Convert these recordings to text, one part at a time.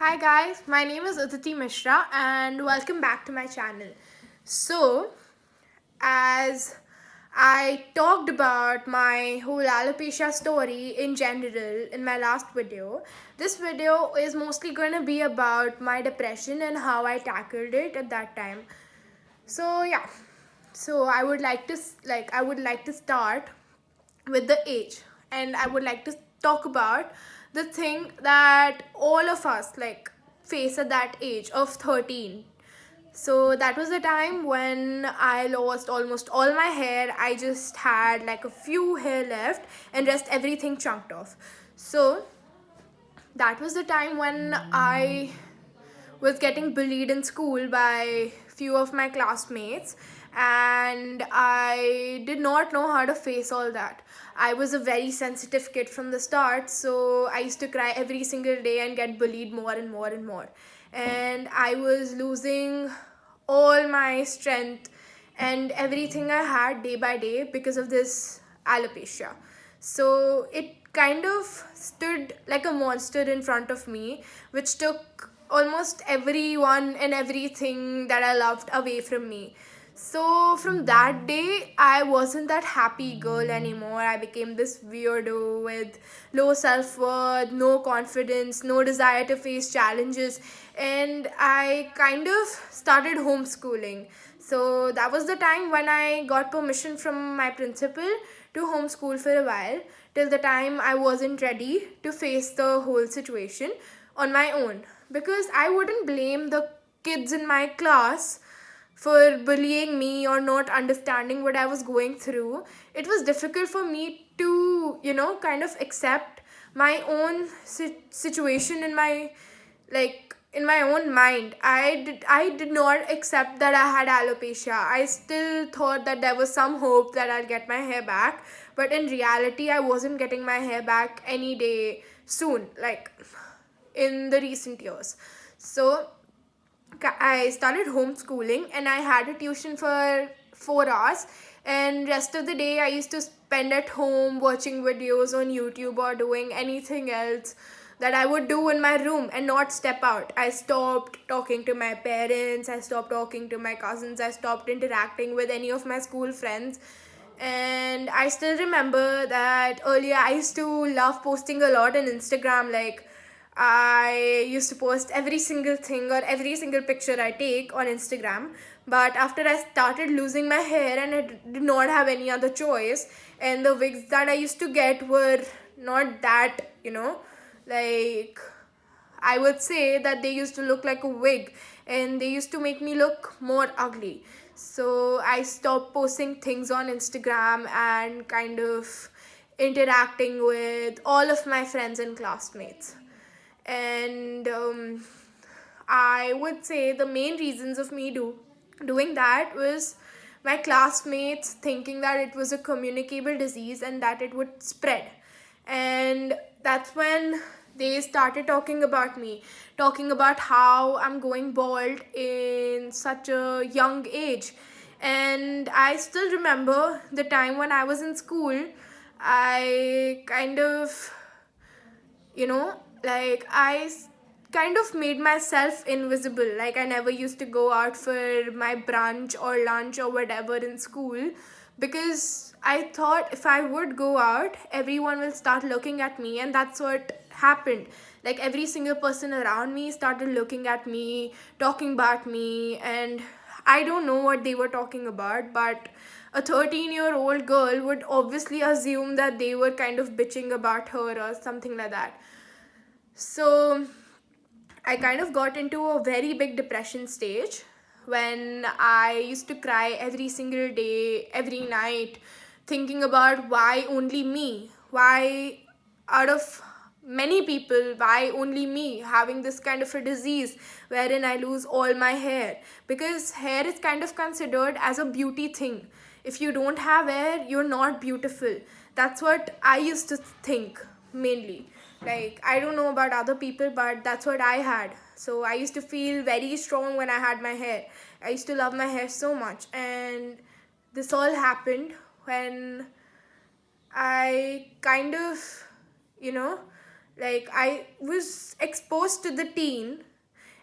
Hi guys, my name is Aditi Mishra and welcome back to my channel. So, as I talked about my whole alopecia story in general in my last video, this video is mostly going to be about my depression and how I tackled it at that time. So, yeah. So, I would like to start with the age, and I would like to talk about the thing that all of us face at that age of 13. So that was the time when I lost almost all my hair. I just had like a few hair left and rest everything chunked off. So that was the time when I was getting bullied in school by few of my classmates, and I did not know how to face all that. I was a very sensitive kid from the start, so I used to cry every single day and get bullied more and more and more. And I was losing all my strength and everything I had day by day because of this alopecia. So it kind of stood like a monster in front of me, which took almost everyone and everything that I loved away from me. So from that day, I wasn't that happy girl anymore. I became this weirdo with low self worth, no confidence, no desire to face challenges, and I kind of started homeschooling. So that was the time when I got permission from my principal to homeschool for a while, till the time I wasn't ready to face the whole situation on my own. Because I wouldn't blame the kids in my class for bullying me or not understanding what I was going through. It was difficult for me to, kind of accept my own situation in my in my own mind. I did not accept that I had alopecia. I still thought that there was some hope that I'll get my hair back, but in reality I wasn't getting my hair back any day soon, like in the recent years. So I started homeschooling and I had a tuition for 4 hours, and rest of the day I used to spend at home watching videos on YouTube or doing anything else that I would do in my room and not step out. I stopped talking to my parents, I stopped talking to my cousins, I stopped interacting with any of my school friends. And I still remember that earlier I used to love posting a lot on Instagram. Like, I used to post every single thing or every single picture I take on Instagram. But after I started losing my hair and I did not have any other choice, and the wigs that I used to get were not that, like, I would say that they used to look like a wig and they used to make me look more ugly. So I stopped posting things on Instagram and kind of interacting with all of my friends and classmates. And I would say the main reasons of me doing that was my classmates thinking that it was a communicable disease and that it would spread. And that's when they started talking about me, talking about how I'm going bald in such a young age. And I still remember the time when I was in school. I kind of, kind of made myself invisible. Like, I never used to go out for my brunch or lunch or whatever in school, because I thought if I would go out, everyone will start looking at me, and that's what happened. Like, every single person around me started looking at me, talking about me, and I don't know what they were talking about, but a 13-year-old girl would obviously assume that they were kind of bitching about her or something like that. So I kind of got into a very big depression stage when I used to cry every single day, every night, thinking about why only me? Why, out of many people, why only me having this kind of a disease wherein I lose all my hair? Because hair is kind of considered as a beauty thing. If you don't have hair, you're not beautiful. That's what I used to think mainly. Like, I don't know about other people, but that's what I had. So I used to feel very strong when I had my hair. I used to love my hair so much. And this all happened when I kind of, you know, Like, I was exposed to the teen,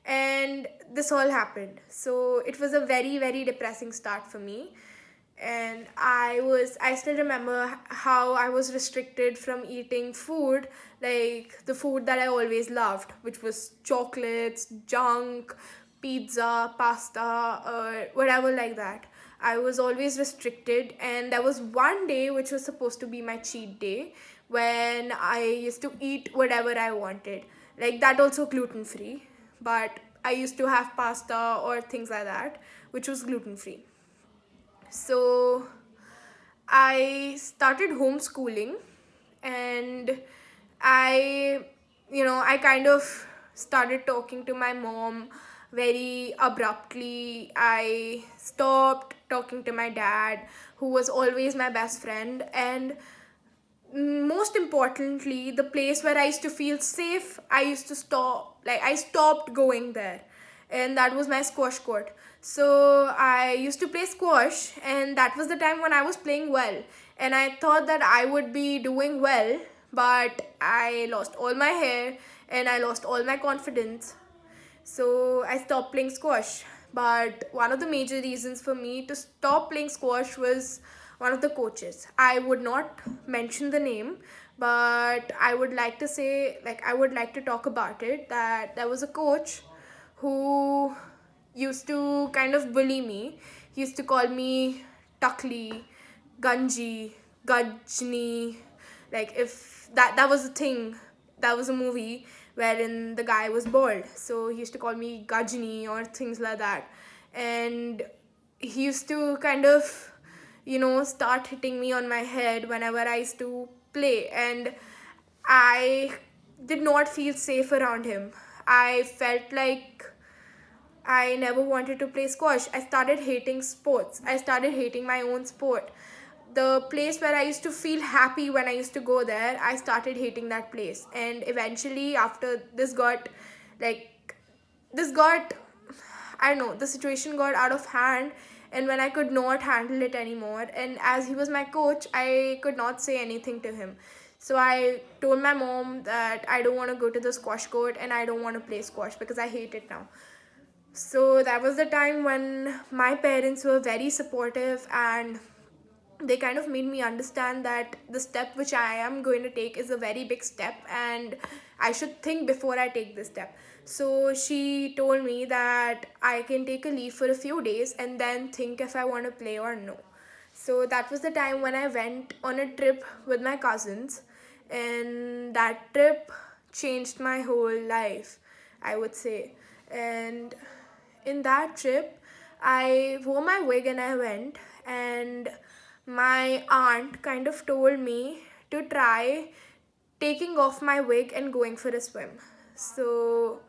and this all happened. So it was a very, very depressing start for me. And I still remember how I was restricted from eating food, like the food that I always loved, which was chocolates, junk, pizza, pasta, or whatever like that. I was always restricted, and there was one day which was supposed to be my cheat day, when I used to eat whatever I wanted. Like, that also gluten free, but I used to have pasta or things like that, which was gluten free. So I started homeschooling, and I, I kind of started talking to my mom very abruptly. I stopped talking to my dad, who was always my best friend, and most importantly, the place where I used to feel safe, I stopped going there. And that was my squash court. So I used to play squash, and that was the time when I was playing well. And I thought that I would be doing well, but I lost all my hair and I lost all my confidence. So I stopped playing squash. But one of the major reasons for me to stop playing squash was one of the coaches. I would not mention the name, but I would like to say, like, I would like to talk about it, that there was a coach who used to kind of bully me. He used to call me Tukli, Ganji, Gajni. Like, if that was a thing, that was a movie wherein the guy was bald. So he used to call me Gajni or things like that. And he used to kind of, start hitting me on my head whenever I used to play. And I did not feel safe around him. I felt like I never wanted to play squash. I started hating sports. I started hating my own sport. The place where I used to feel happy when I used to go there, I started hating that place. And eventually, after like, this got, I don't know, the situation got out of hand. And when I could not handle it anymore, and as he was my coach, I could not say anything to him. So I told my mom that I don't want to go to the squash court and I don't want to play squash because I hate it now. So that was the time when my parents were very supportive, and they kind of made me understand that the step which I am going to take is a very big step, and I should think before I take this step. So she told me that I can take a leave for a few days and then think if I want to play or no. So that was the time when I went on a trip with my cousins, and that trip changed my whole life, I would say. And in that trip, I wore my wig and I went, and my aunt kind of told me to try taking off my wig and going for a swim. So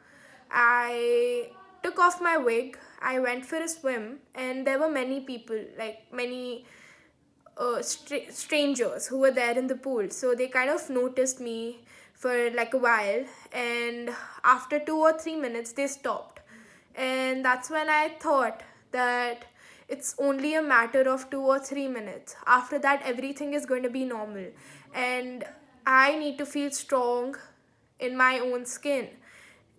I took off my wig, I went for a swim, and there were many people, like many strangers who were there in the pool. So they kind of noticed me for like a while, and after 2 or 3 minutes, they stopped. And that's when I thought that it's only a matter of 2 or 3 minutes. After that, everything is going to be normal. And I need to feel strong in my own skin.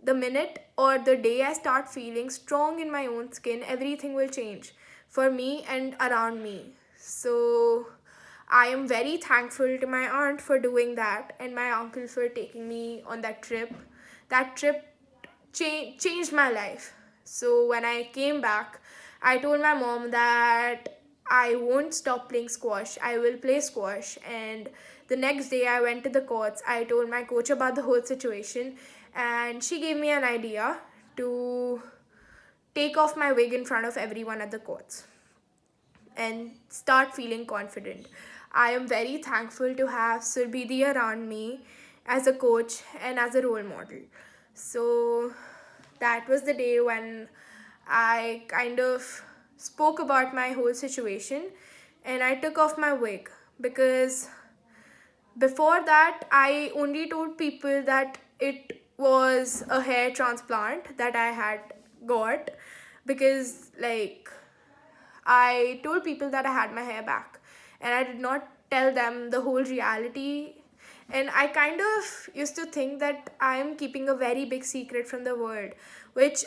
The minute or the day I start feeling strong in my own skin, everything will change for me and around me. So I am very thankful to my aunt for doing that, and my uncle for taking me on that trip. That trip changed my life. So when I came back, I told my mom that I won't stop playing squash. I will play squash. And the next day, I went to the courts. I told my coach about the whole situation, and she gave me an idea to take off my wig in front of everyone at the courts and start feeling confident. I am very thankful to have Surbidi around me as a coach and as a role model. So that was the day when I kind of spoke about my whole situation, and I took off my wig, because before that I only told people that it was a hair transplant that I had got, because like I told people that I had my hair back, and I did not tell them the whole reality. And I kind of used to think that I am keeping a very big secret from the world, which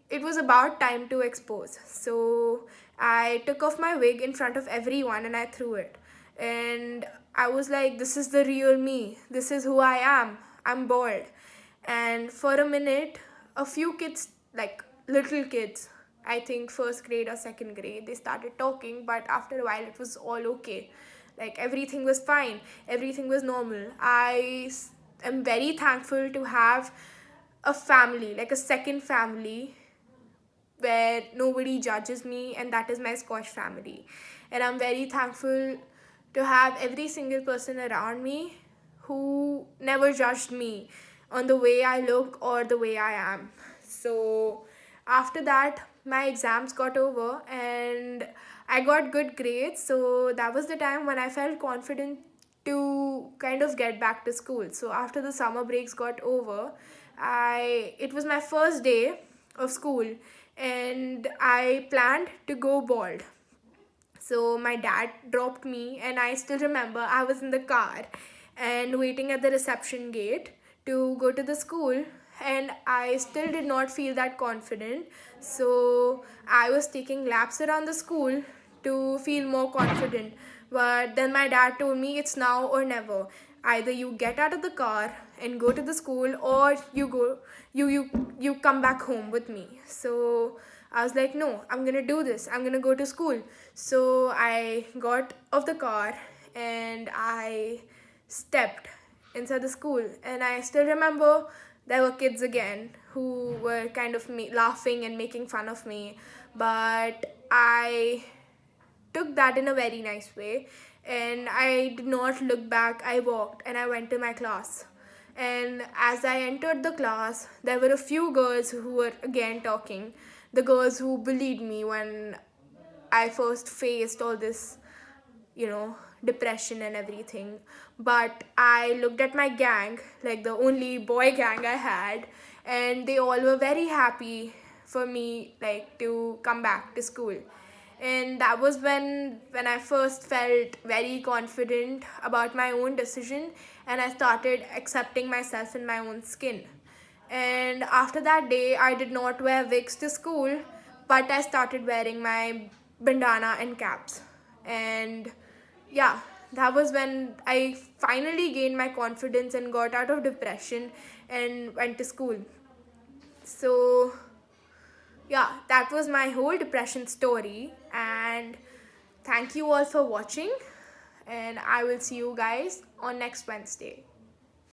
it was about time to expose. So I took off my wig in front of everyone and I threw it. And I was like, this is the real me. This is who I am. I'm bald. And for a minute, a few kids, like little kids, I think first grade or second grade, they started talking, but after a while, it was all okay. Like everything was fine, everything was normal. Am very thankful to have a family, like a second family where nobody judges me, and that is my Scotch family. And I'm very thankful to have every single person around me who never judged me on the way I look or the way I am. So after that, my exams got over and I got good grades. So that was the time when I felt confident to kind of get back to school. So after the summer breaks got over, I it was my first day of school and I planned to go bald. So my dad dropped me, and I still remember I was in the car and waiting at the reception gate to go to the school. And I still did not feel that confident. So I was taking laps around the school to feel more confident. But then my dad told me it's now or never. Either you get out of the car and go to the school, or you come back home with me. So I was like, no, I'm gonna do this. I'm gonna go to school. So I got off the car and I stepped inside the school. And I still remember there were kids again who were kind of laughing and making fun of me. But I took that in a very nice way, and I did not look back. I walked and I went to my class. And as I entered the class, there were a few girls who were again talking, the girls who bullied me when I first faced all this, depression and everything. But I looked at my gang, like the only boy gang I had, and they all were very happy for me, like to come back to school. And that was when I first felt very confident about my own decision, and I started accepting myself in my own skin. And after that day, I did not wear wigs to school, but I started wearing my bandana and caps. And yeah, that was when I finally gained my confidence and got out of depression and went to school. So yeah, that was my whole depression story. And thank you all for watching. And I will see you guys on next Wednesday.